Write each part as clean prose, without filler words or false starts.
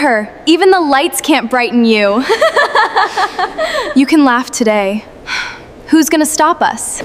her! Even the lights can't brighten you! You can laugh today. Who's gonna stop us?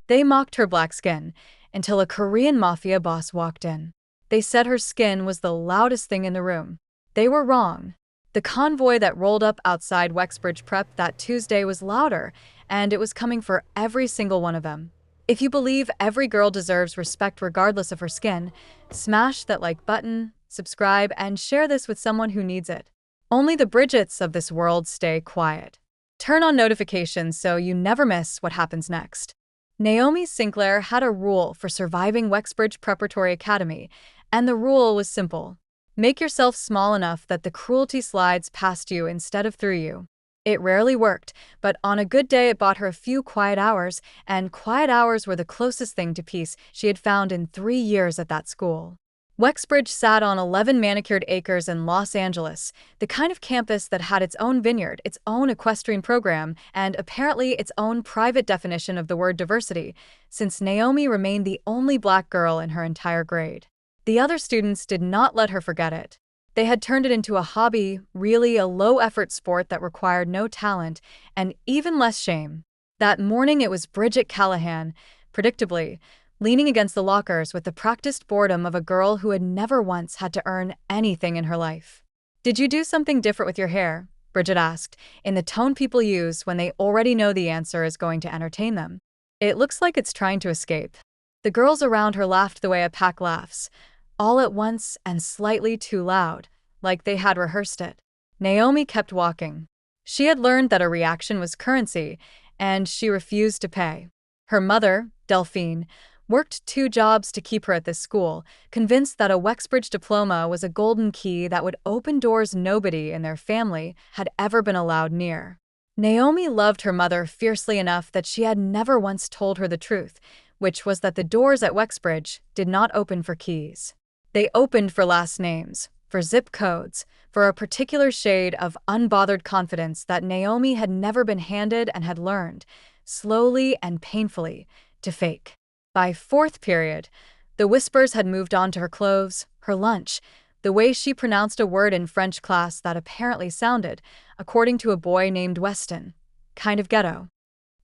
They mocked her black skin until a Korean Mafia boss walked in. They said her skin was the loudest thing in the room. They were wrong. The convoy that rolled up outside Wexbridge Prep that Tuesday was louder, and it was coming for every single one of them. If you believe every girl deserves respect regardless of her skin, smash that like button, subscribe, and share this with someone who needs it. Only the Bridgets of this world stay quiet. Turn on notifications so you never miss what happens next. Naomi Sinclair had a rule for surviving Wexbridge Preparatory Academy, and the rule was simple. Make yourself small enough that the cruelty slides past you instead of through you. It rarely worked, but on a good day it bought her a few quiet hours, and quiet hours were the closest thing to peace she had found in 3 years at that school. Wexbridge sat on 11 manicured acres in Los Angeles, the kind of campus that had its own vineyard, its own equestrian program, and apparently its own private definition of the word diversity, since Naomi remained the only black girl in her entire grade. The other students did not let her forget it. They had turned it into a hobby, really a low-effort sport that required no talent and even less shame. That morning it was Bridget Callahan, predictably, leaning against the lockers with the practiced boredom of a girl who had never once had to earn anything in her life. "Did you do something different with your hair?" Bridget asked, in the tone people use when they already know the answer is going to entertain them. "It looks like it's trying to escape." The girls around her laughed the way a pack laughs, all at once and slightly too loud, like they had rehearsed it. Naomi kept walking. She had learned that a reaction was currency, and she refused to pay. Her mother, Delphine, worked 2 jobs to keep her at this school, convinced that a Wexbridge diploma was a golden key that would open doors nobody in their family had ever been allowed near. Naomi loved her mother fiercely enough that she had never once told her the truth, which was that the doors at Wexbridge did not open for keys. They opened for last names, for zip codes, for a particular shade of unbothered confidence that Naomi had never been handed and had learned, slowly and painfully, to fake. By 4th period, the whispers had moved on to her clothes, her lunch, the way she pronounced a word in French class that apparently sounded, according to a boy named Weston, kind of ghetto.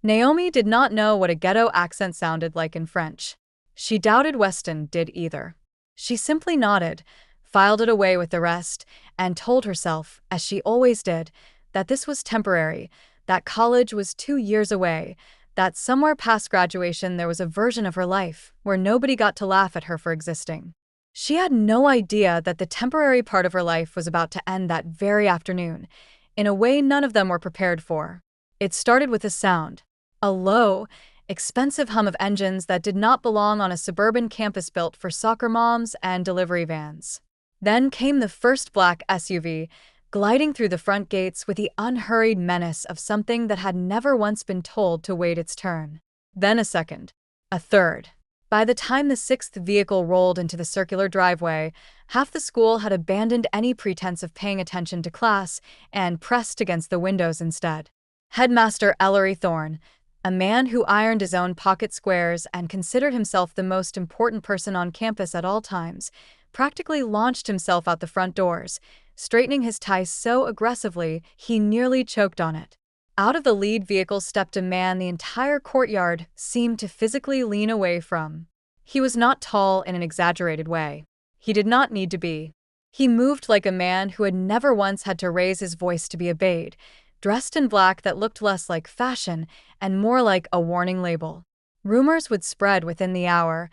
Naomi did not know what a ghetto accent sounded like in French. She doubted Weston did either. She simply nodded, filed it away with the rest, and told herself, as she always did, that this was temporary, that college was 2 years away, that somewhere past graduation there was a version of her life where nobody got to laugh at her for existing. She had no idea that the temporary part of her life was about to end that very afternoon, in a way none of them were prepared for. It started with a sound, a low, expensive hum of engines that did not belong on a suburban campus built for soccer moms and delivery vans. Then came the first black SUV, gliding through the front gates with the unhurried menace of something that had never once been told to wait its turn. Then a second, a third. By the time the 6th vehicle rolled into the circular driveway, half the school had abandoned any pretense of paying attention to class and pressed against the windows instead. Headmaster Ellery Thorne, a man who ironed his own pocket squares and considered himself the most important person on campus at all times, practically launched himself out the front doors, straightening his tie so aggressively he nearly choked on it. Out of the lead vehicle stepped a man the entire courtyard seemed to physically lean away from. He was not tall in an exaggerated way. He did not need to be. He moved like a man who had never once had to raise his voice to be obeyed, dressed in black that looked less like fashion and more like a warning label. Rumors would spread within the hour,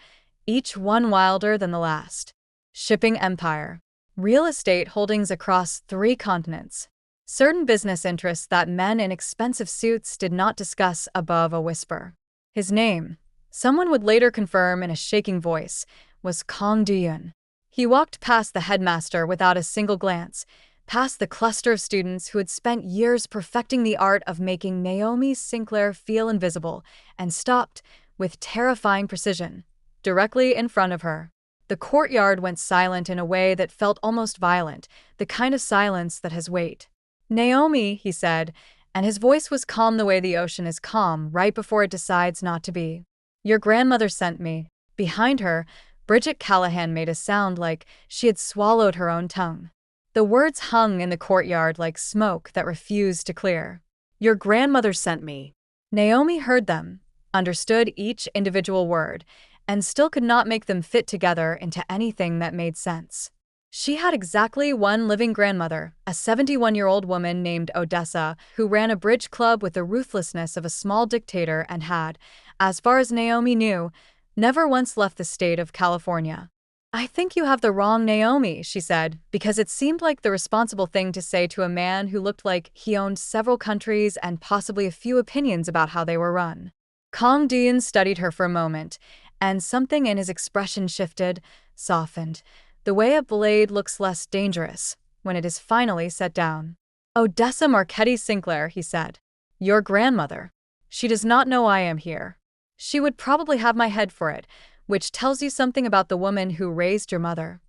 each one wilder than the last. Shipping empire. Real estate holdings across 3 continents. Certain business interests that men in expensive suits did not discuss above a whisper. His name, someone would later confirm in a shaking voice, was Kong Du-yun. He walked past the headmaster without a single glance, past the cluster of students who had spent years perfecting the art of making Naomi Sinclair feel invisible, and stopped, with terrifying precision, directly in front of her. The courtyard went silent in a way that felt almost violent, the kind of silence that has weight. "Naomi," he said, and his voice was calm the way the ocean is calm right before it decides not to be. "Your grandmother sent me." Behind her, Bridget Callahan made a sound like she had swallowed her own tongue. The words hung in the courtyard like smoke that refused to clear. "Your grandmother sent me." Naomi heard them, understood each individual word, and still could not make them fit together into anything that made sense. She had exactly one living grandmother, a 71-year-old woman named Odessa, who ran a bridge club with the ruthlessness of a small dictator and had, as far as Naomi knew, never once left the state of California. "I think you have the wrong Naomi," she said, because it seemed like the responsible thing to say to a man who looked like he owned several countries and possibly a few opinions about how they were run. Kong Duyun studied her for a moment, and something in his expression shifted, softened, the way a blade looks less dangerous when it is finally set down. "Odessa Marchetti Sinclair," he said. "Your grandmother. She does not know I am here. She would probably have my head for it, which tells you something about the woman who raised your mother."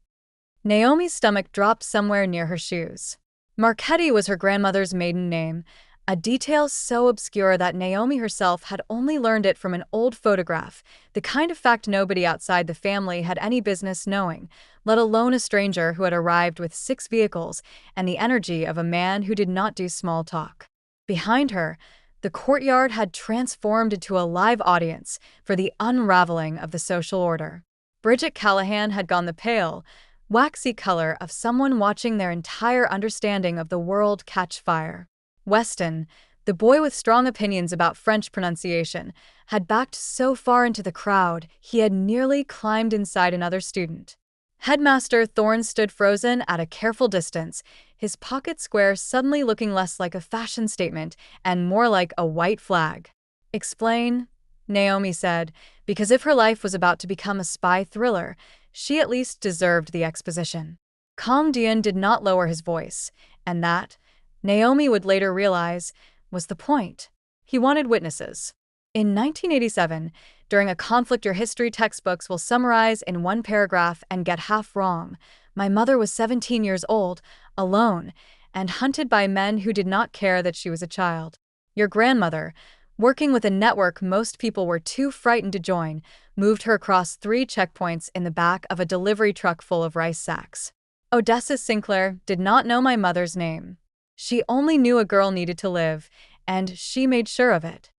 Naomi's stomach dropped somewhere near her shoes. Marchetti was her grandmother's maiden name, a detail so obscure that Naomi herself had only learned it from an old photograph, the kind of fact nobody outside the family had any business knowing, let alone a stranger who had arrived with 6 vehicles and the energy of a man who did not do small talk. Behind her, the courtyard had transformed into a live audience for the unraveling of the social order. Bridget Callahan had gone the pale, waxy color of someone watching their entire understanding of the world catch fire. Weston, the boy with strong opinions about French pronunciation, had backed so far into the crowd he had nearly climbed inside another student. Headmaster Thorne stood frozen at a careful distance, his pocket square suddenly looking less like a fashion statement and more like a white flag. "Explain," Naomi said, because if her life was about to become a spy thriller, she at least deserved the exposition. Kong Duyun did not lower his voice, and that, Naomi would later realize, was the point. He wanted witnesses. In 1987, during a conflict your history textbooks will summarize in one paragraph and get half wrong, my mother was 17 years old, alone, and hunted by men who did not care that she was a child. Your grandmother, working with a network most people were too frightened to join, moved her across 3 checkpoints in the back of a delivery truck full of rice sacks. Odessa Sinclair did not know my mother's name. She only knew a girl needed to live, and she made sure of it.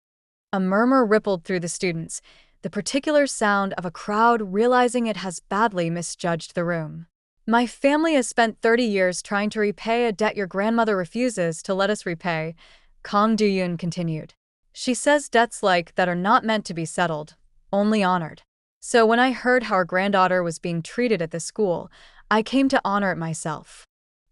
A murmur rippled through the students, the particular sound of a crowd realizing it has badly misjudged the room. "My family has spent 30 years trying to repay a debt your grandmother refuses to let us repay," Kong Duyun continued. "She says debts like that are not meant to be settled, only honored. So when I heard how our granddaughter was being treated at this school, I came to honor it myself."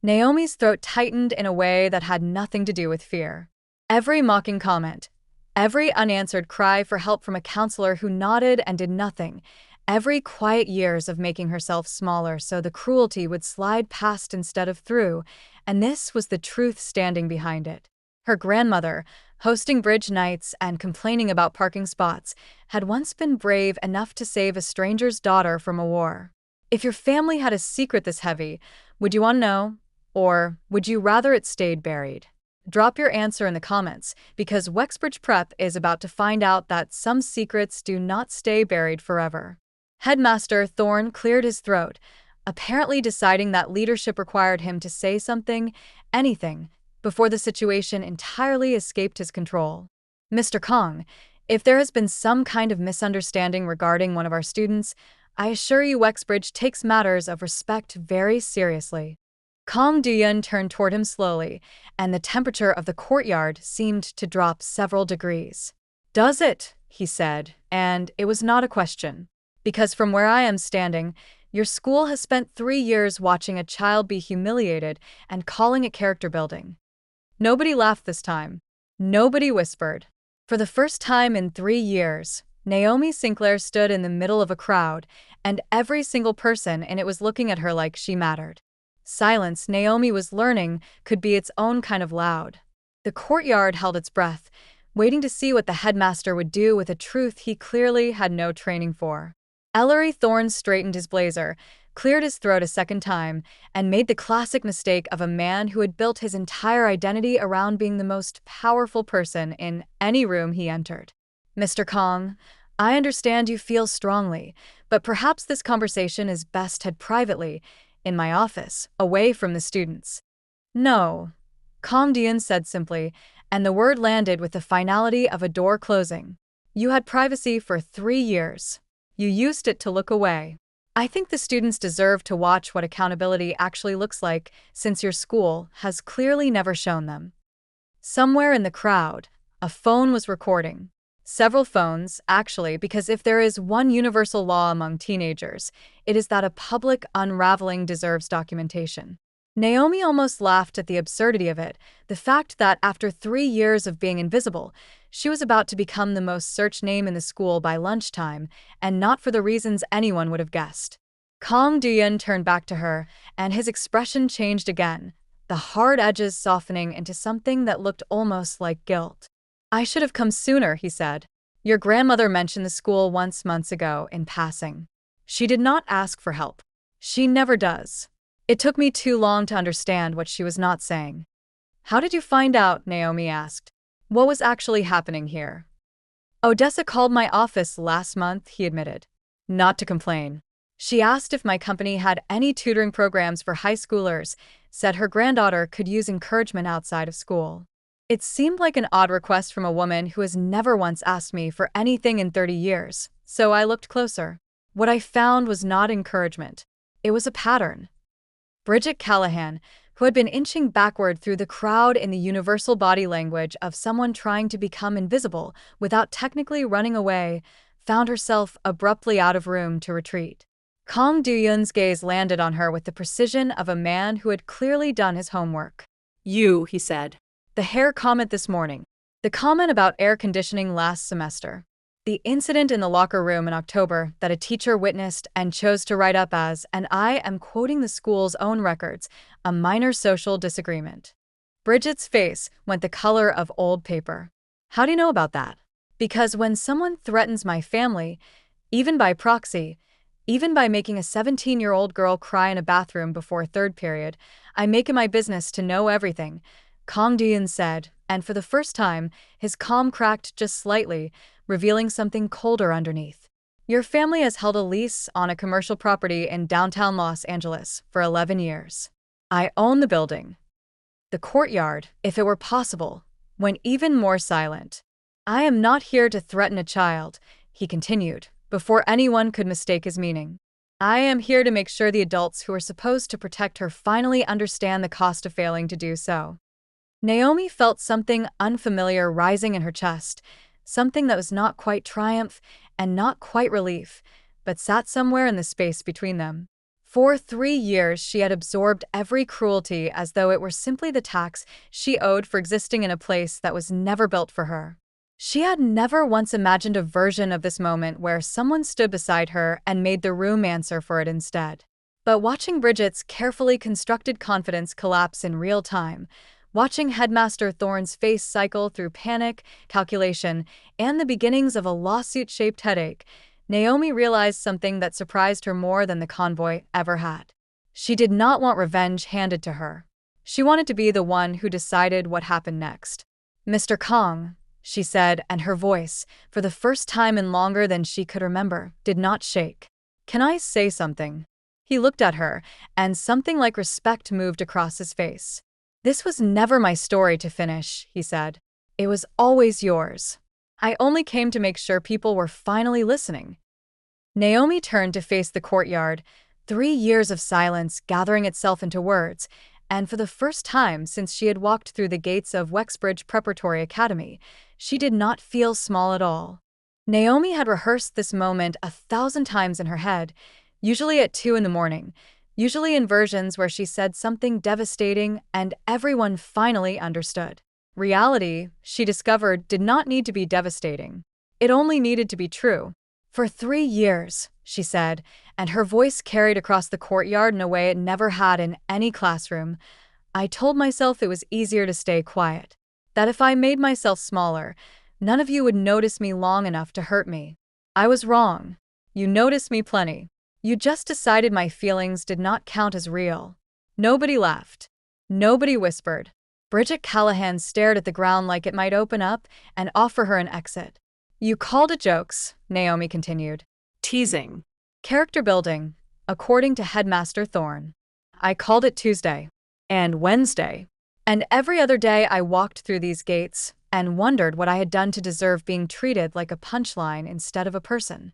Naomi's throat tightened in a way that had nothing to do with fear. Every mocking comment, every unanswered cry for help from a counselor who nodded and did nothing, every quiet years of making herself smaller so the cruelty would slide past instead of through, and this was the truth standing behind it. Her grandmother, hosting bridge nights and complaining about parking spots, had once been brave enough to save a stranger's daughter from a war. If your family had a secret this heavy, would you want to know? Or would you rather it stayed buried? Drop your answer in the comments, because Wexbridge Prep is about to find out that some secrets do not stay buried forever. Headmaster Thorne cleared his throat, apparently deciding that leadership required him to say something, anything, before the situation entirely escaped his control. "Mr. Kong, if there has been some kind of misunderstanding regarding one of our students, I assure you Wexbridge takes matters of respect very seriously." Kong Duyun turned toward him slowly, and the temperature of the courtyard seemed to drop several degrees. "Does it?" he said, and it was not a question. "Because from where I am standing, your school has spent 3 years watching a child be humiliated and calling it character building." Nobody laughed this time. Nobody whispered. For the first time in 3 years, Naomi Sinclair stood in the middle of a crowd, and every single person in it was looking at her like she mattered. Silence, Naomi was learning, could be its own kind of loud. The courtyard held its breath, waiting to see what the headmaster would do with a truth he clearly had no training for. Ellery Thorne straightened his blazer, cleared his throat a second time, and made the classic mistake of a man who had built his entire identity around being the most powerful person in any room he entered. "Mr. Kong, I understand you feel strongly, But perhaps this conversation is best had privately, in my office, away from the students. No, Kong Dian said simply, and the word landed with the finality of a door closing. You had privacy for 3 years. You used it to look away. I think the students deserve to watch what accountability actually looks like, since your school has clearly never shown them. Somewhere in the crowd, a phone was recording. Several phones, actually, because if there is one universal law among teenagers, it is that a public unraveling deserves documentation. Naomi almost laughed at the absurdity of it, the fact that after 3 years of being invisible, she was about to become the most searched name in the school by lunchtime, and not for the reasons anyone would have guessed. Kong Duyan turned back to her, and his expression changed again, the hard edges softening into something that looked almost like guilt. I should have come sooner, he said. Your grandmother mentioned the school once months ago in passing. She did not ask for help. She never does. It took me too long to understand what she was not saying. How did you find out? Naomi asked. What was actually happening here? Odessa called my office last month, he admitted. Not to complain. She asked if my company had any tutoring programs for high schoolers, said her granddaughter could use encouragement outside of school. It seemed like an odd request from a woman who has never once asked me for anything in 30 years, so I looked closer. What I found was not encouragement. It was a pattern. Bridget Callahan, who had been inching backward through the crowd in the universal body language of someone trying to become invisible without technically running away, found herself abruptly out of room to retreat. Kong Duyun's gaze landed on her with the precision of a man who had clearly done his homework. You, he said. The hair comment this morning. The comment about air conditioning last semester. The incident in the locker room in October that a teacher witnessed and chose to write up as, and I am quoting the school's own records, a minor social disagreement. Bridget's face went the color of old paper. How do you know about that? Because when someone threatens my family, even by proxy, even by making a 17-year-old girl cry in a bathroom before third period, I make it my business to know everything, Kong Dian said, and for the first time, his calm cracked just slightly, revealing something colder underneath. Your family has held a lease on a commercial property in downtown Los Angeles for 11 years. I own the building. The courtyard, if it were possible, went even more silent. I am not here to threaten a child, he continued, before anyone could mistake his meaning. I am here to make sure the adults who are supposed to protect her finally understand the cost of failing to do so. Naomi felt something unfamiliar rising in her chest, something that was not quite triumph and not quite relief, but sat somewhere in the space between them. For 3 years, she had absorbed every cruelty as though it were simply the tax she owed for existing in a place that was never built for her. She had never once imagined a version of this moment where someone stood beside her and made the room answer for it instead. But watching Bridget's carefully constructed confidence collapse in real time, watching Headmaster Thorne's face cycle through panic, calculation, and the beginnings of a lawsuit-shaped headache, Naomi realized something that surprised her more than the convoy ever had. She did not want revenge handed to her. She wanted to be the one who decided what happened next. Mr. Kong, she said, and her voice, for the first time in longer than she could remember, did not shake. Can I say something? He looked at her, and something like respect moved across his face. This was never my story to finish, he said. It was always yours. I only came to make sure people were finally listening. Naomi turned to face the courtyard, 3 years of silence gathering itself into words, and for the first time since she had walked through the gates of Wexbridge Preparatory Academy, she did not feel small at all. Naomi had rehearsed this moment 1,000 times in her head, usually at 2 in the morning, usually in versions where she said something devastating and everyone finally understood. Reality, she discovered, did not need to be devastating. It only needed to be true. For 3 years, she said, and her voice carried across the courtyard in a way it never had in any classroom, I told myself it was easier to stay quiet. That if I made myself smaller, none of you would notice me long enough to hurt me. I was wrong. You noticed me plenty. You just decided my feelings did not count as real. Nobody laughed. Nobody whispered. Bridget Callahan stared at the ground like it might open up and offer her an exit. You called it jokes, Naomi continued. Teasing. Character building, according to Headmaster Thorne. I called it Tuesday and Wednesday, and every other day I walked through these gates and wondered what I had done to deserve being treated like a punchline instead of a person.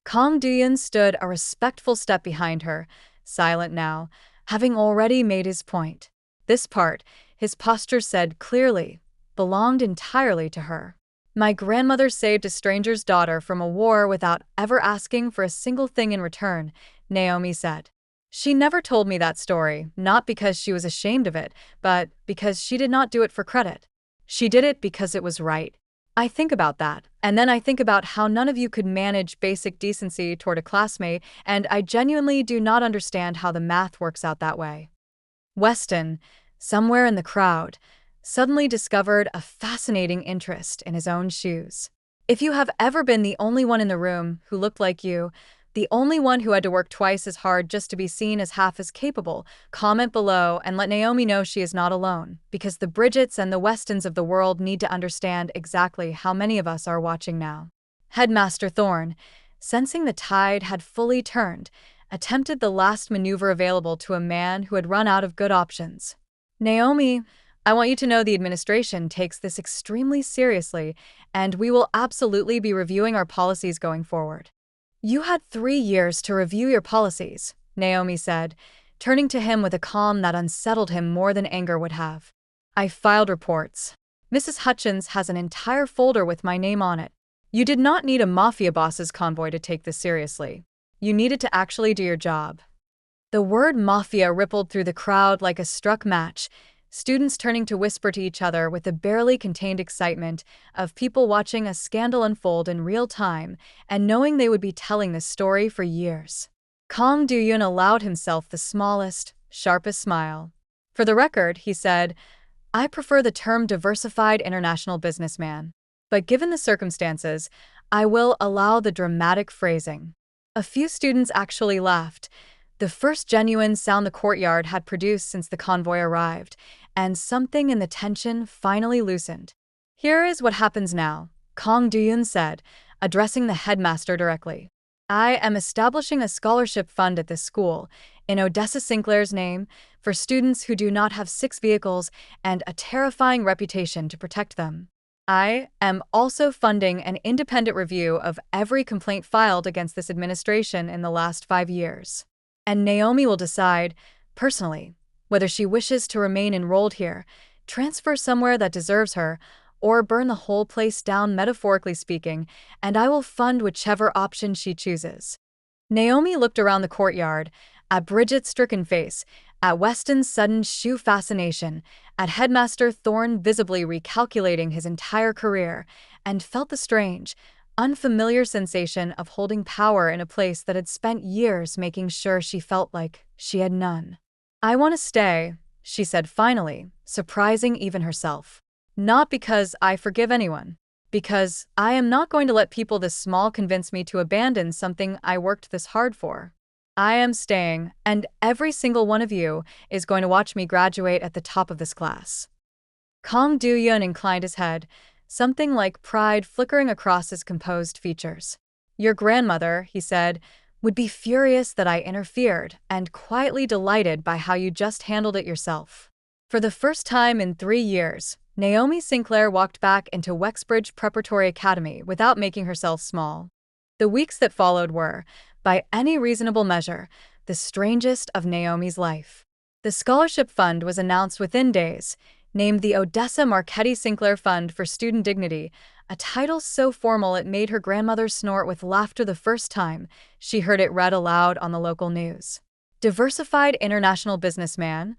Kong Duyun stood a respectful step behind her, silent now, having already made his point. This part, his posture said clearly, belonged entirely to her. My grandmother saved a stranger's daughter from a war without ever asking for a single thing in return, Naomi said. She never told me that story, not because she was ashamed of it, but because she did not do it for credit. She did it because it was right. I think about that, and then I think about how none of you could manage basic decency toward a classmate, and I genuinely do not understand how the math works out that way. Weston, somewhere in the crowd, suddenly discovered a fascinating interest in his own shoes. If you have ever been the only one in the room who looked like you, the only one who had to work twice as hard just to be seen as half as capable, comment below and let Naomi know she is not alone, because the Bridgets and the Westons of the world need to understand exactly how many of us are watching now. Headmaster Thorne, sensing the tide had fully turned, attempted the last maneuver available to a man who had run out of good options. Naomi, I want you to know the administration takes this extremely seriously, and we will absolutely be reviewing our policies going forward. You had 3 years to review your policies, Naomi said, turning to him with a calm that unsettled him more than anger would have. I filed reports. Mrs. Hutchins has an entire folder with my name on it. You did not need a Mafia boss's convoy to take this seriously. You needed to actually do your job. The word Mafia rippled through the crowd like a struck match, students turning to whisper to each other with the barely contained excitement of people watching a scandal unfold in real time and knowing they would be telling this story for years. Kong Duyun allowed himself the smallest, sharpest smile. For the record, he said, I prefer the term diversified international businessman. But given the circumstances, I will allow the dramatic phrasing. A few students actually laughed, the first genuine sound the courtyard had produced since the convoy arrived, and something in the tension finally loosened. Here is what happens now, Kong Duyun said, addressing the headmaster directly. I am establishing a scholarship fund at this school, in Odessa Sinclair's name, for students who do not have 6 vehicles and a terrifying reputation to protect them. I am also funding an independent review of every complaint filed against this administration in the last 5 years. And Naomi will decide, personally, whether she wishes to remain enrolled here, transfer somewhere that deserves her, or burn the whole place down metaphorically speaking, and I will fund whichever option she chooses. Naomi looked around the courtyard, at Bridget's stricken face, at Weston's sudden shoe fascination, at Headmaster Thorne visibly recalculating his entire career, and felt the strange, unfamiliar sensation of holding power in a place that had spent years making sure she felt like she had none. I want to stay, she said finally, surprising even herself. Not because I forgive anyone. Because I am not going to let people this small convince me to abandon something I worked this hard for. I am staying, and every single one of you is going to watch me graduate at the top of this class. Kong Duyun inclined his head, something like pride flickering across his composed features. Your grandmother, he said, would be furious that I interfered and quietly delighted by how you just handled it yourself. For the first time in 3 years, Naomi Sinclair walked back into Wexbridge Preparatory Academy without making herself small. The weeks that followed were, by any reasonable measure, the strangest of Naomi's life. The scholarship fund was announced within days, named the Odessa Marchetti Sinclair Fund for Student Dignity, a title so formal it made her grandmother snort with laughter the first time she heard it read aloud on the local news. Diversified international businessman,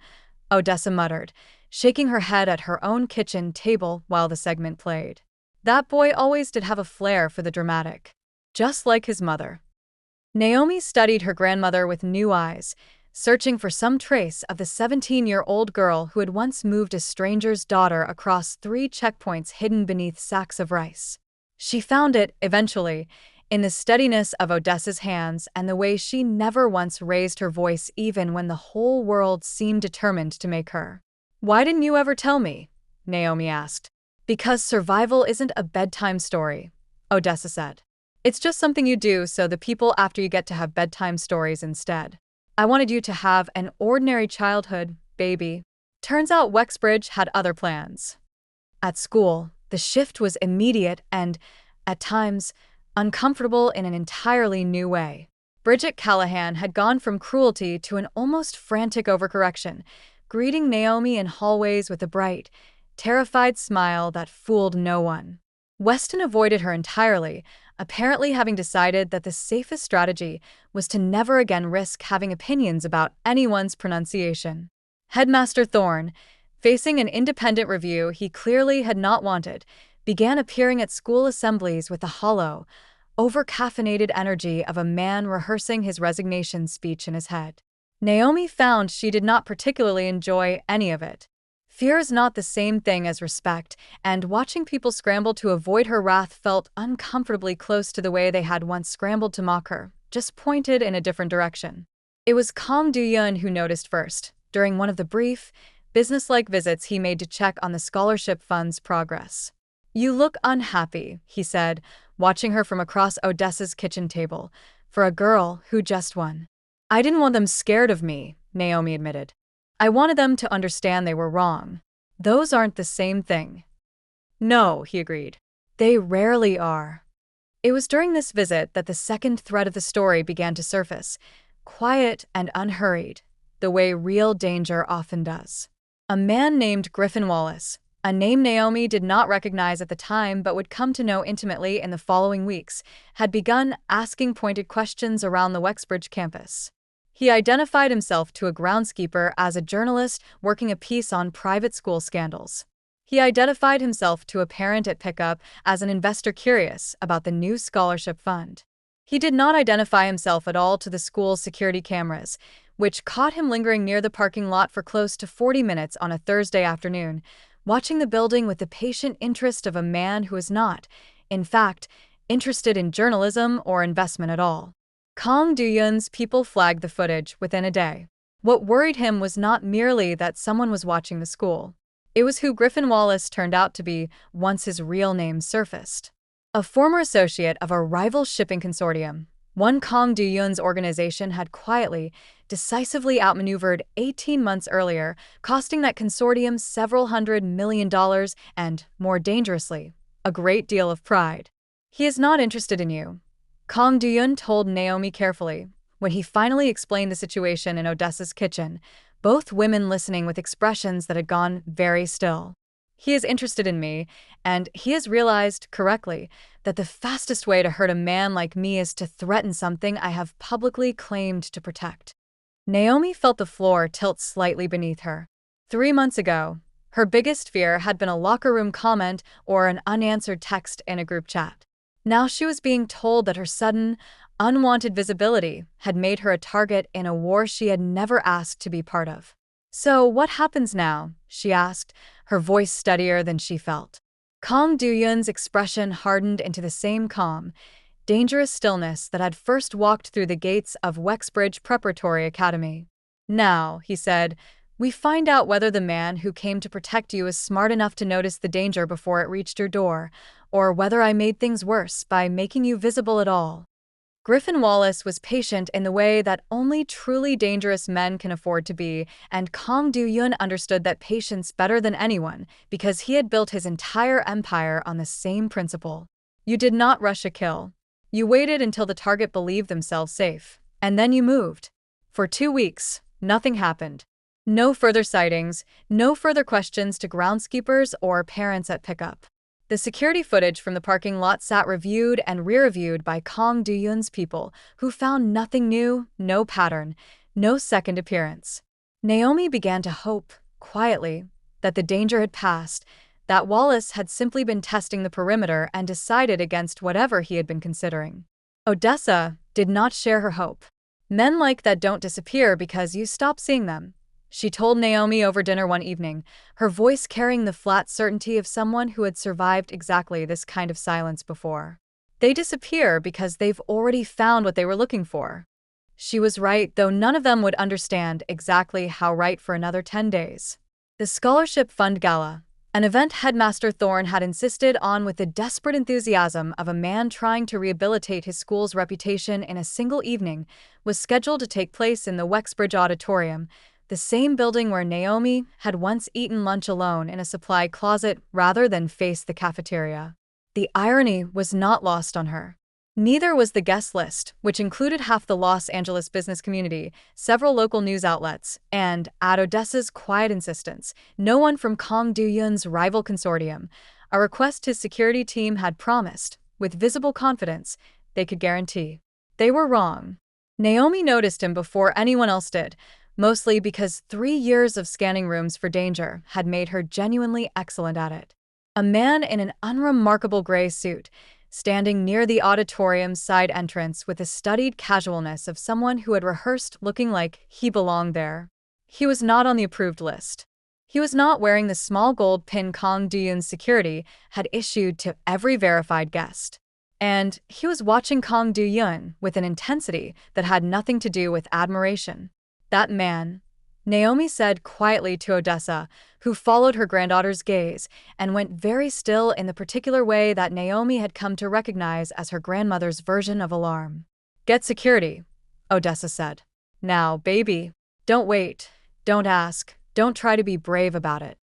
Odessa muttered, shaking her head at her own kitchen table while the segment played. That boy always did have a flair for the dramatic. Just like his mother. Naomi studied her grandmother with new eyes, searching for some trace of the 17-year-old girl who had once moved a stranger's daughter across 3 checkpoints hidden beneath sacks of rice. She found it, eventually, in the steadiness of Odessa's hands and the way she never once raised her voice even when the whole world seemed determined to make her. Why didn't you ever tell me? Naomi asked. Because survival isn't a bedtime story, Odessa said. It's just something you do so the people after you get to have bedtime stories instead. I wanted you to have an ordinary childhood, baby. Turns out Wexbridge had other plans. At school, the shift was immediate and, at times, uncomfortable in an entirely new way. Bridget Callahan had gone from cruelty to an almost frantic overcorrection, greeting Naomi in hallways with a bright, terrified smile that fooled no one. Weston avoided her entirely, apparently having decided that the safest strategy was to never again risk having opinions about anyone's pronunciation. Headmaster Thorne, facing an independent review he clearly had not wanted, began appearing at school assemblies with the hollow, over-caffeinated energy of a man rehearsing his resignation speech in his head. Naomi found she did not particularly enjoy any of it. Fear is not the same thing as respect, and watching people scramble to avoid her wrath felt uncomfortably close to the way they had once scrambled to mock her, just pointed in a different direction. It was Kang Do-yeon who noticed first, during one of the brief, businesslike visits he made to check on the scholarship fund's progress. "You look unhappy," he said, watching her from across Odessa's kitchen table, for a girl who just won. "I didn't want them scared of me," Naomi admitted. "I wanted them to understand they were wrong. Those aren't the same thing." "No," he agreed. "They rarely are." It was during this visit that the second thread of the story began to surface, quiet and unhurried, the way real danger often does. A man named Griffin Wallace, a name Naomi did not recognize at the time but would come to know intimately in the following weeks, had begun asking pointed questions around the Wexbridge campus. He identified himself to a groundskeeper as a journalist working a piece on private school scandals. He identified himself to a parent at pickup as an investor curious about the new scholarship fund. He did not identify himself at all to the school's security cameras, which caught him lingering near the parking lot for close to 40 minutes on a Thursday afternoon, watching the building with the patient interest of a man who is not, in fact, interested in journalism or investment at all. Kang Do-yeon's people flagged the footage within a day. What worried him was not merely that someone was watching the school. It was who Griffin Wallace turned out to be once his real name surfaced. A former associate of a rival shipping consortium, one Kang Do-yeon's organization had quietly, decisively outmaneuvered 18 months earlier, costing that consortium several $100 million and, more dangerously, a great deal of pride. "He is not interested in you," Kang Do-yeon told Naomi carefully, when he finally explained the situation in Odessa's kitchen, both women listening with expressions that had gone very still. "He is interested in me, and he has realized, correctly, that the fastest way to hurt a man like me is to threaten something I have publicly claimed to protect." Naomi felt the floor tilt slightly beneath her. 3 months ago, her biggest fear had been a locker room comment or an unanswered text in a group chat. Now she was being told that her sudden, unwanted visibility had made her a target in a war she had never asked to be part of. "So what happens now?" she asked, her voice steadier than she felt. Kang Do-yeon's expression hardened into the same calm, dangerous stillness that had first walked through the gates of Wexbridge Preparatory Academy. "Now," he said, "we find out whether the man who came to protect you is smart enough to notice the danger before it reached your door, or whether I made things worse by making you visible at all." Griffin Wallace was patient in the way that only truly dangerous men can afford to be, and Kang Do-yeon understood that patience better than anyone because he had built his entire empire on the same principle. You did not rush a kill. You waited until the target believed themselves safe, and then you moved. For 2 weeks, nothing happened. No further sightings, no further questions to groundskeepers or parents at pickup. The security footage from the parking lot sat reviewed and re-reviewed by Kang Do-yeon's people, who found nothing new, no pattern, no second appearance. Naomi began to hope, quietly, that the danger had passed, that Wallace had simply been testing the perimeter and decided against whatever he had been considering. Odessa did not share her hope. "Men like that don't disappear because you stop seeing them," she told Naomi over dinner one evening, her voice carrying the flat certainty of someone who had survived exactly this kind of silence before. "They disappear because they've already found what they were looking for." She was right, though none of them would understand exactly how right for another 10 days. The Scholarship Fund Gala, An event Headmaster Thorne had insisted on with the desperate enthusiasm of a man trying to rehabilitate his school's reputation in a single evening was scheduled to take place in the Wexbridge Auditorium, the same building where Naomi had once eaten lunch alone in a supply closet rather than face the cafeteria. The irony was not lost on her. Neither was the guest list, which included half the Los Angeles business community, several local news outlets, and, at Odessa's quiet insistence, no one from Kang Do-yoon's rival consortium, a request his security team had promised, with visible confidence, they could guarantee. They were wrong. Naomi noticed him before anyone else did, mostly because 3 years of scanning rooms for danger had made her genuinely excellent at it. A man in an unremarkable gray suit, standing near the auditorium's side entrance with the studied casualness of someone who had rehearsed looking like he belonged there. He was not on the approved list. He was not wearing the small gold pin Kang Do-yoon's security had issued to every verified guest. And he was watching Kang Do-yoon with an intensity that had nothing to do with admiration. That man, Naomi said quietly to Odessa, who followed her granddaughter's gaze and went very still in the particular way that Naomi had come to recognize as her grandmother's version of alarm. "Get security," Odessa said. "Now, baby. Don't wait. Don't ask. Don't try to be brave about it."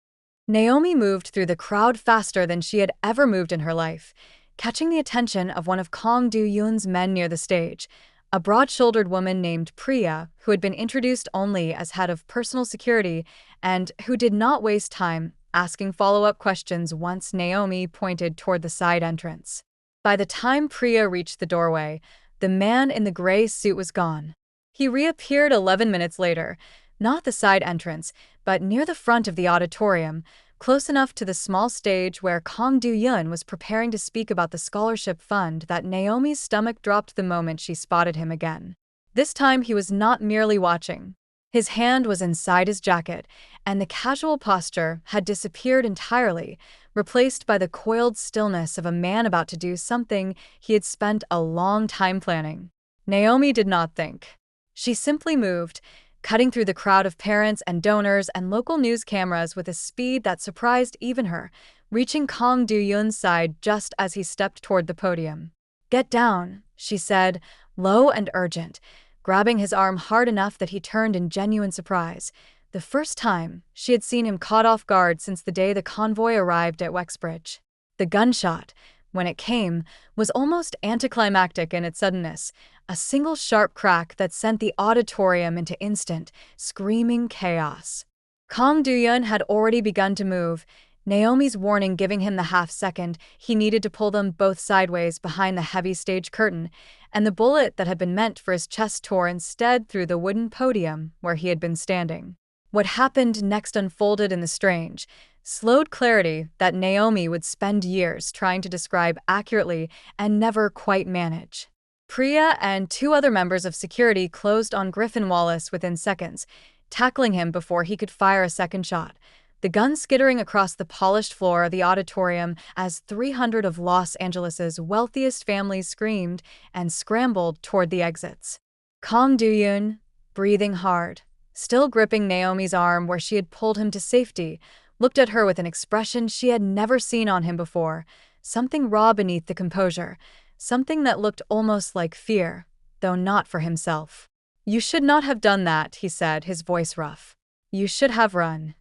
Naomi moved through the crowd faster than she had ever moved in her life, catching the attention of one of Kang Do-yoon's men near the stage, a broad-shouldered woman named Priya, who had been introduced only as head of personal security and who did not waste time asking follow-up questions once Naomi pointed toward the side entrance. By the time Priya reached the doorway, the man in the gray suit was gone. He reappeared 11 minutes later, not the side entrance, but near the front of the auditorium, close enough to the small stage where Kang Do-yoon was preparing to speak about the scholarship fund that Naomi's stomach dropped the moment she spotted him again. This time he was not merely watching. His hand was inside his jacket, and the casual posture had disappeared entirely, replaced by the coiled stillness of a man about to do something he had spent a long time planning. Naomi did not think. She simply moved, cutting through the crowd of parents and donors and local news cameras with a speed that surprised even her, reaching Kang Do-yoon's side just as he stepped toward the podium. "Get down," she said, low and urgent, grabbing his arm hard enough that he turned in genuine surprise, the first time she had seen him caught off guard since the day the convoy arrived at Wexbridge. The gunshot, when it came, was almost anticlimactic in its suddenness, a single sharp crack that sent the auditorium into instant, screaming chaos. Kang Do-yoon had already begun to move, Naomi's warning giving him the half-second he needed to pull them both sideways behind the heavy stage curtain, and the bullet that had been meant for his chest tore instead through the wooden podium where he had been standing. What happened next unfolded in the strange, slowed clarity that Naomi would spend years trying to describe accurately and never quite manage. Priya and 2 other members of security closed on Griffin Wallace within seconds, tackling him before he could fire a second shot, the gun skittering across the polished floor of the auditorium as 300 of Los Angeles's wealthiest families screamed and scrambled toward the exits. Kang Do-yoon, breathing hard, still gripping Naomi's arm where she had pulled him to safety, looked at her with an expression she had never seen on him before, something raw beneath the composure, something that looked almost like fear, though not for himself. "You should not have done that," he said, his voice rough. "You should have run.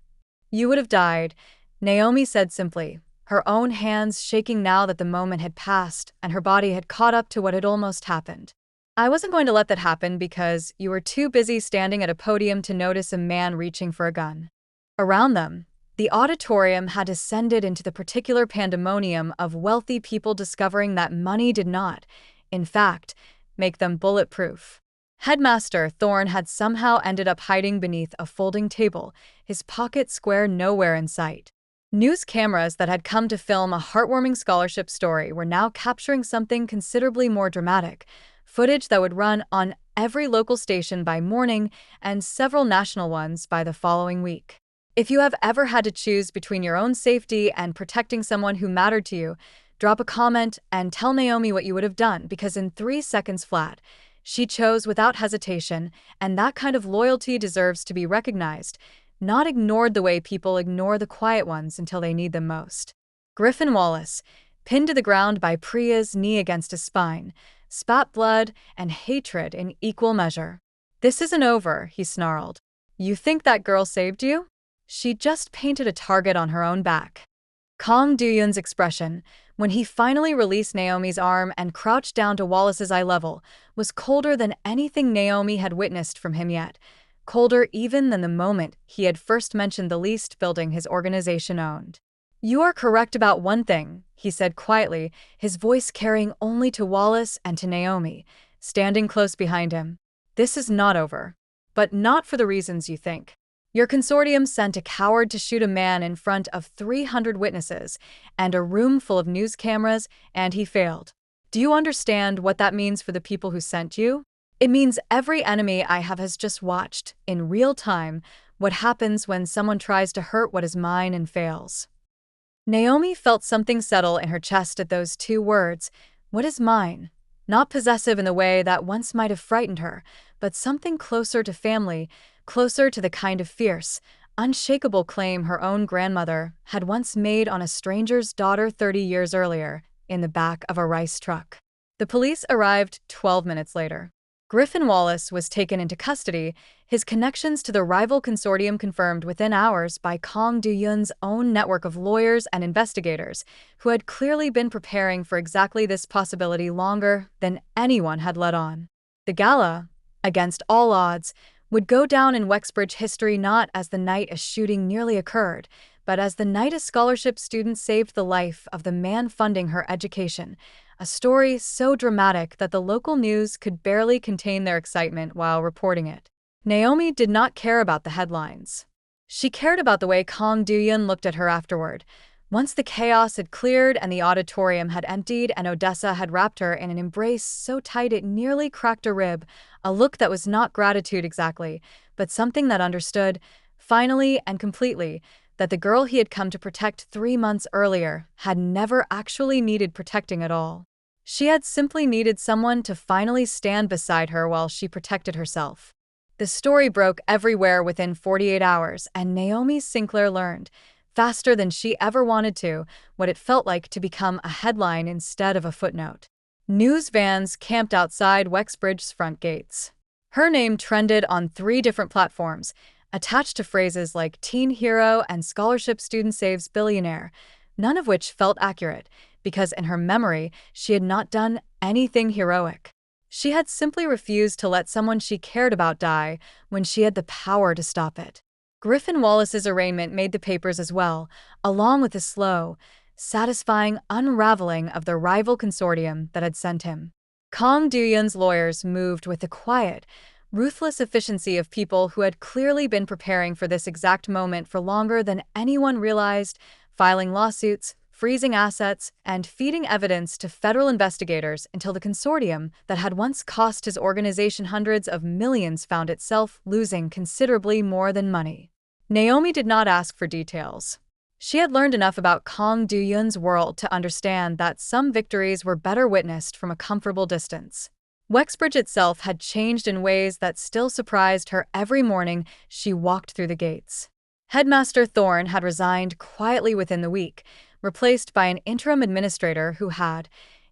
You would have died," Naomi said simply, her own hands shaking now that the moment had passed and her body had caught up to what had almost happened. "I wasn't going to let that happen because you were too busy standing at a podium to notice a man reaching for a gun." Around them, the auditorium had descended into the particular pandemonium of wealthy people discovering that money did not, in fact, make them bulletproof. Headmaster Thorne had somehow ended up hiding beneath a folding table, his pocket square nowhere in sight. News cameras that had come to film a heartwarming scholarship story were now capturing something considerably more dramatic, footage that would run on every local station by morning and several national ones by the following week. If you have ever had to choose between your own safety and protecting someone who mattered to you, drop a comment and tell Naomi what you would have done, because in 3 seconds flat, she chose without hesitation, and that kind of loyalty deserves to be recognized. not ignored the way people ignore the quiet ones until they need them most. Griffin Wallace, pinned to the ground by Priya's knee against his spine, spat blood and hatred in equal measure. "This isn't over," he snarled. "You think that girl saved you? She just painted a target on her own back." Kang Do-yoon's expression, when he finally released Naomi's arm and crouched down to Wallace's eye level, was colder than anything Naomi had witnessed from him yet, colder even than the moment he had first mentioned the leased building his organization owned. "You are correct about one thing," he said quietly, his voice carrying only to Wallace and to Naomi, standing close behind him. "This is not over. But not for the reasons you think. Your consortium sent a coward to shoot a man in front of 300 witnesses and a room full of news cameras, and he failed. Do you understand what that means for the people who sent you? It means every enemy I have has just watched, in real time, what happens when someone tries to hurt what is mine and fails." Naomi felt something settle in her chest at those two words, "What is mine?" Not possessive in the way that once might have frightened her, but something closer to family, closer to the kind of fierce, unshakable claim her own grandmother had once made on a stranger's daughter 30 years earlier, in the back of a rice truck. The police arrived 12 minutes later. Griffin Wallace was taken into custody, his connections to the rival consortium confirmed within hours by Kang Do-yoon's own network of lawyers and investigators, who had clearly been preparing for exactly this possibility longer than anyone had let on. The gala, against all odds, would go down in Wexbridge history not as the night a shooting nearly occurred, but as the night a scholarship student saved the life of the man funding her education, a story so dramatic that the local news could barely contain their excitement while reporting it. Naomi did not care about the headlines. She cared about the way Kang Do-yoon looked at her afterward. Once the chaos had cleared and the auditorium had emptied and Odessa had wrapped her in an embrace so tight it nearly cracked a rib, a look that was not gratitude exactly, but something that understood, finally and completely, that the girl he had come to protect 3 months earlier had never actually needed protecting at all. She had simply needed someone to finally stand beside her while she protected herself. The story broke everywhere within 48 hours, and Naomi Sinclair learned, faster than she ever wanted to, what it felt like to become a headline instead of a footnote. News vans camped outside Wexbridge's front gates. Her name trended on 3 different platforms, attached to phrases like teen hero and scholarship student saves billionaire, none of which felt accurate, because in her memory, she had not done anything heroic. She had simply refused to let someone she cared about die when she had the power to stop it. Griffin Wallace's arraignment made the papers as well, along with the slow, satisfying unraveling of the rival consortium that had sent him. Kang Do-yoon's lawyers moved with the quiet, ruthless efficiency of people who had clearly been preparing for this exact moment for longer than anyone realized, filing lawsuits, freezing assets, and feeding evidence to federal investigators until the consortium that had once cost his organization hundreds of millions found itself losing considerably more than money. Naomi did not ask for details. She had learned enough about Kang Do-yoon's world to understand that some victories were better witnessed from a comfortable distance. Wexbridge itself had changed in ways that still surprised her every morning she walked through the gates. Headmaster Thorne had resigned quietly within the week, replaced by an interim administrator who had,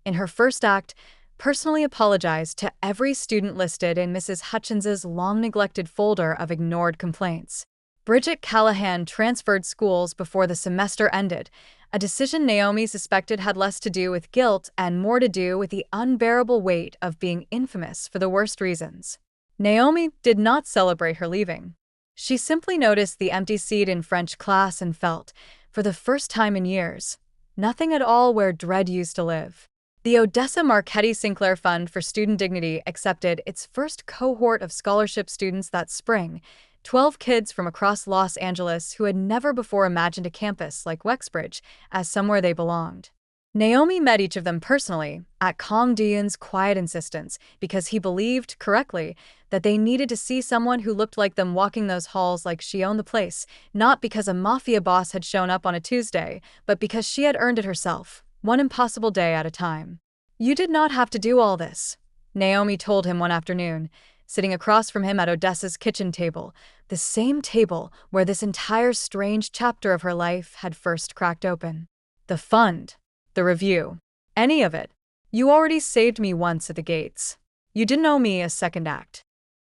in her first act, personally apologized to every student listed in Mrs. Hutchins's long-neglected folder of ignored complaints. Bridget Callahan transferred schools before the semester ended, a decision Naomi suspected had less to do with guilt and more to do with the unbearable weight of being infamous for the worst reasons. Naomi did not celebrate her leaving. She simply noticed the empty seat in French class and felt, for the first time in years, nothing at all where dread used to live. The Odessa Marchetti Sinclair Fund for Student Dignity accepted its first cohort of scholarship students that spring, 12 kids from across Los Angeles who had never before imagined a campus like Wexbridge as somewhere they belonged. Naomi met each of them personally, at Kang Do-yoon's quiet insistence, because he believed, correctly, that they needed to see someone who looked like them walking those halls like she owned the place, not because a Mafia boss had shown up on a Tuesday, but because she had earned it herself, one impossible day at a time. "You did not have to do all this," Naomi told him one afternoon, sitting across from him at Odessa's kitchen table, the same table where this entire strange chapter of her life had first cracked open. The fund, the review, any of it. You already saved me once at the gates. You didn't owe me a second act.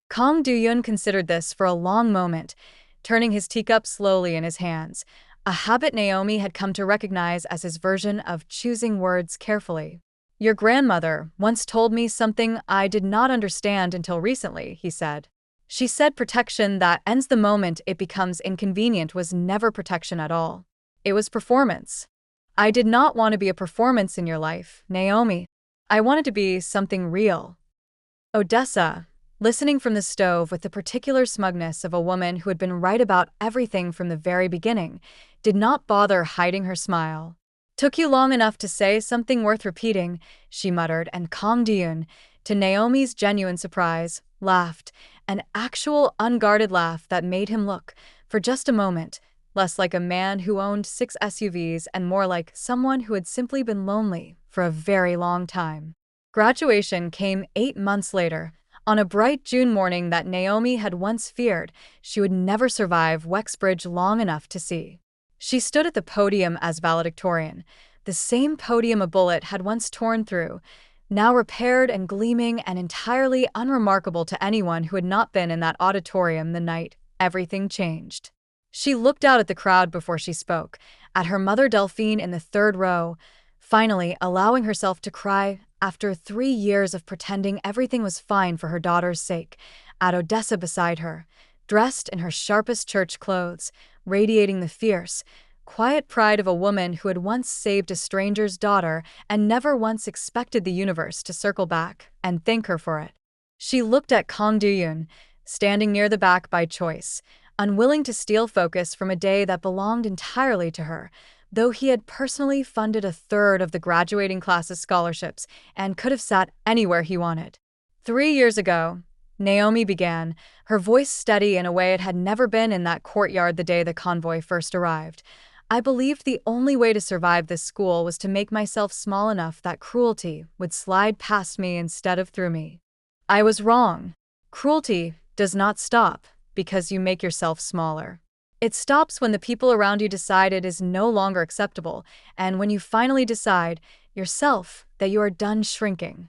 Kang Do-yun considered this for a long moment, turning his teacup slowly in his hands, a habit Naomi had come to recognize as his version of choosing words carefully. Your grandmother once told me something I did not understand until recently, he said. She said protection that ends the moment it becomes inconvenient was never protection at all. It was performance. I did not want to be a performance in your life, Naomi. I wanted to be something real. Odessa, listening from the stove with the particular smugness of a woman who had been right about everything from the very beginning, did not bother hiding her smile. Took you long enough to say something worth repeating, she muttered, and Kang Do-yun, to Naomi's genuine surprise, laughed, an actual unguarded laugh that made him look, for just a moment, less like a man who owned 6 SUVs and more like someone who had simply been lonely for a very long time. Graduation came 8 months later, on a bright June morning that Naomi had once feared she would never survive Wexbridge long enough to see. She stood at the podium as valedictorian, the same podium a bullet had once torn through, now repaired and gleaming and entirely unremarkable to anyone who had not been in that auditorium the night everything changed. She looked out at the crowd before she spoke, at her mother Delphine in the 3rd row, finally allowing herself to cry after 3 years of pretending everything was fine for her daughter's sake, at Odessa beside her, dressed in her sharpest church clothes, radiating the fierce, quiet pride of a woman who had once saved a stranger's daughter and never once expected the universe to circle back and thank her for it. She looked at Kang Do-yun, standing near the back by choice, unwilling to steal focus from a day that belonged entirely to her, though he had personally funded 1/3 of the graduating class's scholarships and could have sat anywhere he wanted. 3 years ago, Naomi began, her voice steady in a way it had never been in that courtyard the day the convoy first arrived. I believed the only way to survive this school was to make myself small enough that cruelty would slide past me instead of through me. I was wrong. Cruelty does not stop because you make yourself smaller. It stops when the people around you decide it is no longer acceptable, and when you finally decide, yourself, that you are done shrinking.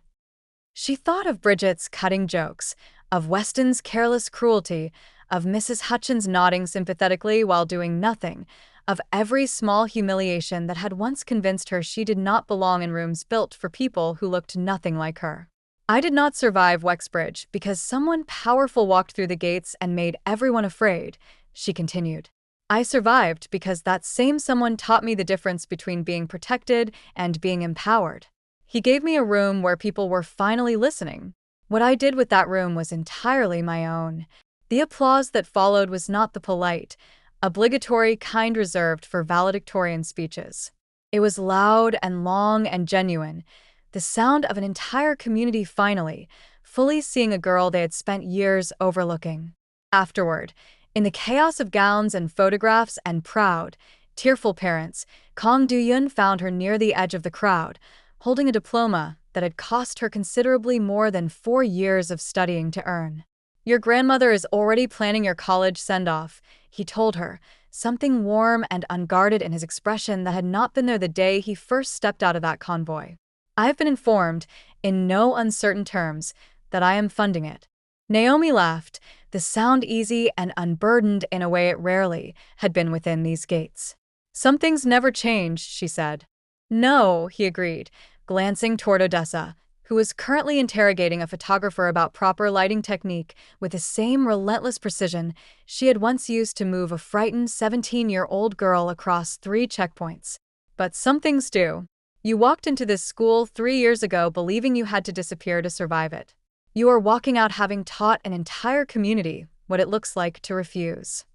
She thought of Bridget's cutting jokes, of Weston's careless cruelty, of Mrs. Hutchins nodding sympathetically while doing nothing, of every small humiliation that had once convinced her she did not belong in rooms built for people who looked nothing like her. I did not survive Wexbridge because someone powerful walked through the gates and made everyone afraid, she continued. I survived because that same someone taught me the difference between being protected and being empowered. He gave me a room where people were finally listening. What I did with that room was entirely my own. The applause that followed was not the polite, obligatory kind reserved for valedictorian speeches. It was loud and long and genuine, the sound of an entire community finally, fully seeing a girl they had spent years overlooking. Afterward, in the chaos of gowns and photographs and proud, tearful parents, Kang Do-yun found her near the edge of the crowd, holding a diploma that had cost her considerably more than 4 years of studying to earn. Your grandmother is already planning your college send-off, he told her, something warm and unguarded in his expression that had not been there the day he first stepped out of that convoy. I've been informed, in no uncertain terms, that I am funding it. Naomi laughed, the sound easy and unburdened in a way it rarely had been within these gates. Some things never change, she said. No, he agreed, glancing toward Odessa, who was currently interrogating a photographer about proper lighting technique with the same relentless precision she had once used to move a frightened 17-year-old girl across 3 checkpoints. But some things do. You walked into this school 3 years ago believing you had to disappear to survive it. You are walking out having taught an entire community what it looks like to refuse.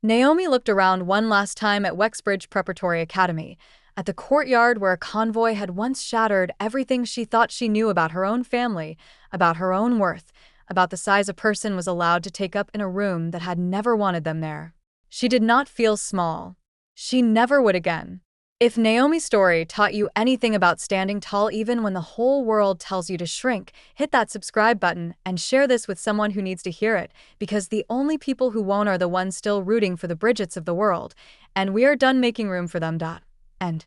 Naomi looked around one last time at Wexbridge Preparatory Academy, at the courtyard where a convoy had once shattered everything she thought she knew about her own family, about her own worth, about the size a person was allowed to take up in a room that had never wanted them there. She did not feel small. She never would again. If Naomi's story taught you anything about standing tall even when the whole world tells you to shrink, hit that subscribe button and share this with someone who needs to hear it, because the only people who won't are the ones still rooting for the Bridgets of the world, and we are done making room for them. End.